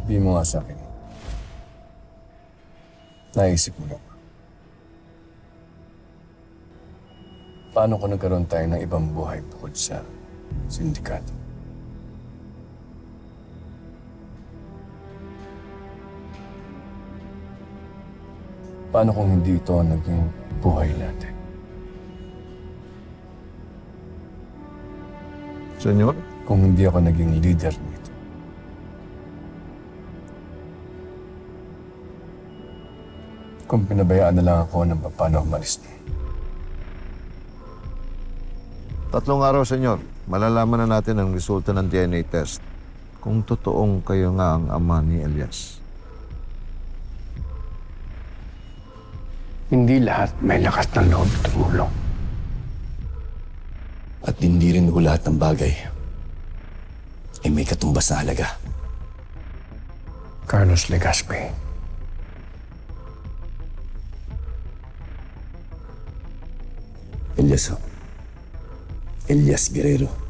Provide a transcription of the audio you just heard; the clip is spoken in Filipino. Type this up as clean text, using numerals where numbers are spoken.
Di mo nga sa akin. Naisip mo ba? Paano kung nagkaroon tayo ng ibang buhay bukod sa sindikato? Paano kung hindi ito ang naging buhay natin? Senyor? Kung hindi ako naging leader nito. Kung pinabayaan na lang ako ng paano umalis na. 3 araw, senyor. Malalaman na natin ang resulta ng DNA test. Kung totoong kayo nga ang ama ni Elias. Hindi lahat may lakas ng loob tumulong. At hindi rin ho lahat ng bagay ay may katumbas na halaga. Carlos Legaspi. Elias ho. Elias Guerrero.